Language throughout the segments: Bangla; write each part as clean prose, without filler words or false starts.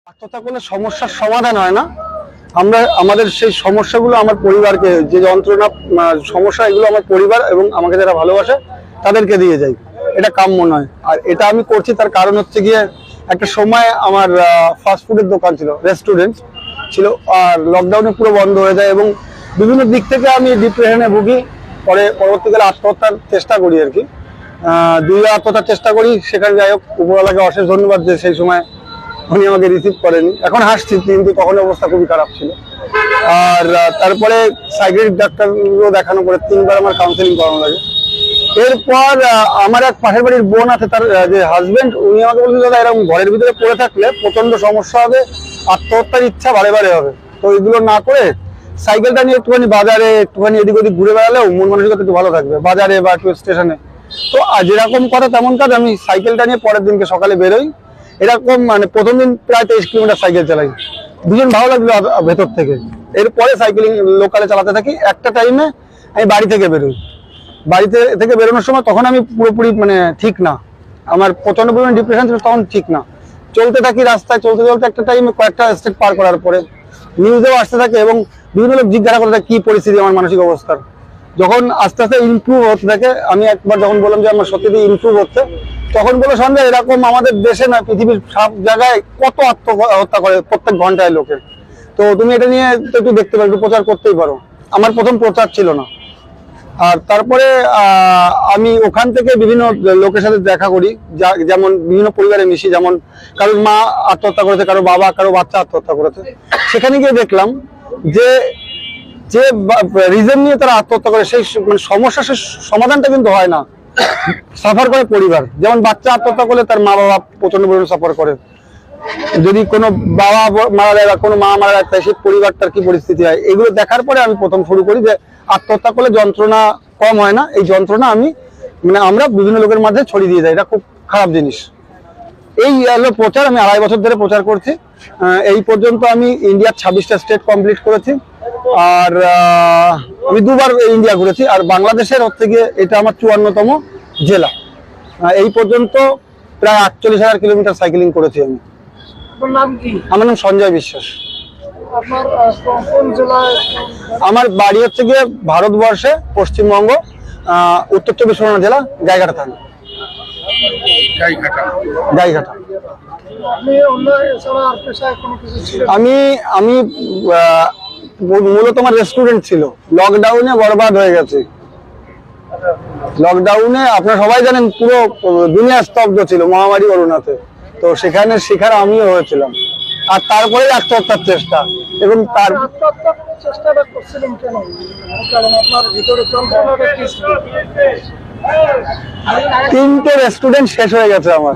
আত্মহত্যা করলে সমস্যার সমাধান হয় না। আমরা আমাদের সেই সমস্যাগুলো আমার পরিবারকে, যে যন্ত্রণা সমস্যা, এগুলো আমার পরিবার এবং আমাকে যারা ভালোবাসে তাদেরকে দিয়ে যাই। এটা কাম্য নয়। আর এটা আমি করছি তার কারণ হচ্ছে গিয়ে, একটা সময় আমার ফাস্টফুডের দোকান ছিল, রেস্টুরেন্ট ছিল, আর লকডাউনে পুরো বন্ধ হয়ে যায় এবং বিভিন্ন দিক থেকে আমি ডিপ্রেশনে ভুগি। পরবর্তীকালে আত্মহত্যার চেষ্টা করি আর কি, দুইবার আত্মহত্যার চেষ্টা করি। সেখানে যাই হোক, উপরওয়ালাকে অশেষ ধন্যবাদ যে সেই সময় উনি আমাকে রিসিভ করেনি। এখন হাসছি, কিন্তু তখন অবস্থা খুবই খারাপ ছিল। আর তারপরে সাইকিয়াট্রিক ডাক্তারও দেখানো করে 3বার আমার কাউন্সেলিং করানো লাগে। এরপর আমার এক পাশের বাড়ির বোন আছে, তার যে হাজবেন্ড, উনি আমাকে বলছেন দাদা এরকম ঘরের ভিতরে পড়ে থাকলে প্রচন্ড সমস্যা হবে, আত্মহত্যার ইচ্ছা বারে বারে হবে, তো এগুলো না করে সাইকেলটা নিয়ে একটুখানি বাজারে একটুখানি এদিক ওদিক ঘুরে বেড়ালেও মন মানসিকতা একটু ভালো থাকবে, বাজারে বা একটু স্টেশনে। তো যেরকম কথা তেমন কাজ, আমি সাইকেলটা নিয়ে পরের দিনকে সকালে বেরোই। এরকম মানে প্রথম দিন প্রায় 23 কিলোমিটার সাইকেল চালাই, ভীষণ ভালো লাগলো ভেতর থেকে। এরপরে সাইকেলিং লোকালে চালাতে থাকি। একটা টাইমে আমি বাড়ি থেকে বেরোই। বাড়িতে থেকে বেরোনোর সময় তখন আমি পুরোপুরি মানে ঠিক না, আমার প্রচন্ড পরিমাণে ডিপ্রেশন ছিল, তখন ঠিক না। চলতে থাকি রাস্তায়, চলতে চলতে একটা টাইমে কয়েকটা স্টেট পার করার পরে নিউজেও আসতে থাকে এবং বিভিন্ন লোক জিজ্ঞাসা করতে থাকে কি পরিস্থিতি আমার মানসিক অবস্থার। যখন আস্তে আস্তে ইমপ্রুভ হতে থাকে, আমি একবার যখন বললাম যে আমার সত্যি ইমপ্রুভ হচ্ছে, তখন বলো সন্ধ্যা এরকম আমাদের দেশে না, পৃথিবীর সব জায়গায় কত আত্মহত্যা করে প্রত্যেক ঘন্টায় লোকে। তো তুমি এটা নিয়ে একটু দেখতে পারো, একটু প্রচার করতেই পারো। আমার প্রথম প্রচার ছিল না। আর তারপরে আমি ওখান থেকে বিভিন্ন লোকের সাথে দেখা করি, যেমন বিভিন্ন পরিবারে মিশি, যেমন কারোর মা আত্মহত্যা করেছে, কারো বাবা, কারো বাচ্চা আত্মহত্যা করেছে। সেখানে গিয়ে দেখলাম যে যে রিজন নিয়ে তারা আত্মহত্যা করে, সেই মানে সমস্যা, সেই সমাধানটা কিন্তু হয় না, সাফার করে পরিবার। যেমন বাচ্চা আত্মহত্যা করলে তার মা বাবা প্রচন্ড পরিমাণে সাফার করে, যদি কোনো বাবা মারা যায় বা কোনো মা মারা যায়, তাই সেই পরিবারটার কি পরিস্থিতি হয়। এগুলো দেখার পরে আমি প্রথম শুরু করি যে আত্মহত্যা করলে যন্ত্রণা কম হয় না, এই যন্ত্রণা আমরা বিভিন্ন লোকের মধ্যে ছড়িয়ে দিয়ে যাই, এটা খুব খারাপ জিনিস। এই হলো প্রচার। আমি 2.5 বছর ধরে প্রচার করছি। এই পর্যন্ত আমি ইন্ডিয়ার 26টা স্টেট কমপ্লিট করেছি, আর আমি 2বার ইন্ডিয়া ঘুরেছি। আর বাংলাদেশের হচ্ছে গিয়ে এটা আমার 54তম জেলা। এই পর্যন্ত প্রায় 48,000 কিলোমিটার সাইকেলিং করেছি আমি। আমার নাম সঞ্জয় বিশ্বাস। আমার বাড়ি হচ্ছে গিয়ে ভারতবর্ষে পশ্চিমবঙ্গ, উত্তর 24 পরগনা জেলা, গাইঘাটা থানা। গাইঘাটা। আমি মূলত আমার রেস্টুরেন্ট ছিল, লকডাউনে বরবাদ হয়ে গেছে। লকডাউনে আপনারা সবাই জানেন পুরো দুনিয়া স্তব্ধ ছিল মহামারী করোনাতে। তো সেখানে শিকার আমিও হয়েছিলাম। আর তারপরে আত্মহত্যার চেষ্টা। এবং তার চেষ্টাটা করছিলেন কেন? কারণ আপনার ভিতরে যন্ত্রণাটা কি ছিল? 3টে রেস্টুরেন্ট শেষ হয়ে গেছে আমার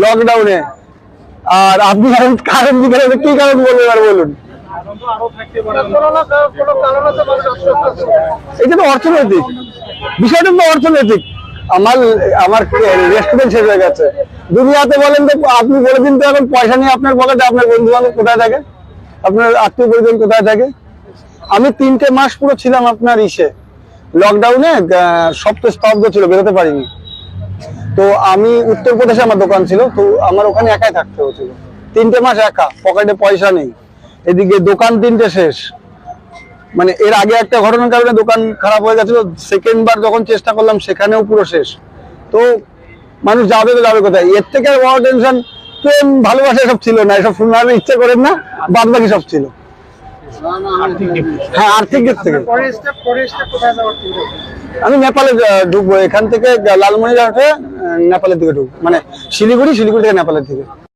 লকডাউনে। আর আপনি কারণ কি কারণ বলবেন আর বলুন। এটা তো অর্থনৈতিক বিষয়টা, তো অর্থনৈতিক। আমার রেস্টুরেন্ট শেষ হয়ে গেছে। দুনিয়াতে বলেন তো, আপনি বলে দিন তো, এখন পয়সা নিয়ে আপনার পকেটে, আপনার বন্ধু বান্ধব কোথায় থাকে, আপনার আত্মীয় পরিজন কোথায় থাকে। আমি 3টে মাস পুরো ছিলাম আপনার লকডাউনে, সব তো স্তব্ধ ছিল, বেরোতে পারিনি। তো আমি উত্তরপ্রদেশে আমার দোকান ছিল, তো আমার ওখানে একাই থাকতে হয়েছিল 3টে মাস একা, পকেটে পয়সা নেই, এদিকে দোকান 3টে শেষ। মানে এর আগে একটা ঘটনার কারণে দোকান খারাপ হয়ে গেছিল, সেকেন্ডবার যখন চেষ্টা করলাম সেখানেও পুরো শেষ। তো মানুষ যাবে তো যাবে কোথায়। এর থেকে বড় টেনশন প্রেম ভালোবাসা এসব ছিল না, এসব শুনতে ইচ্ছে করেন না, বাদ বাকি সব ছিল। হ্যাঁ, আর্থিক দিক থেকে আমি নেপালে ঢুকবো, এখান থেকে লালমনিরহাটে নেপালের দিকে ঢুকবো, মানে শিলিগুড়ি থেকে নেপালের দিকে।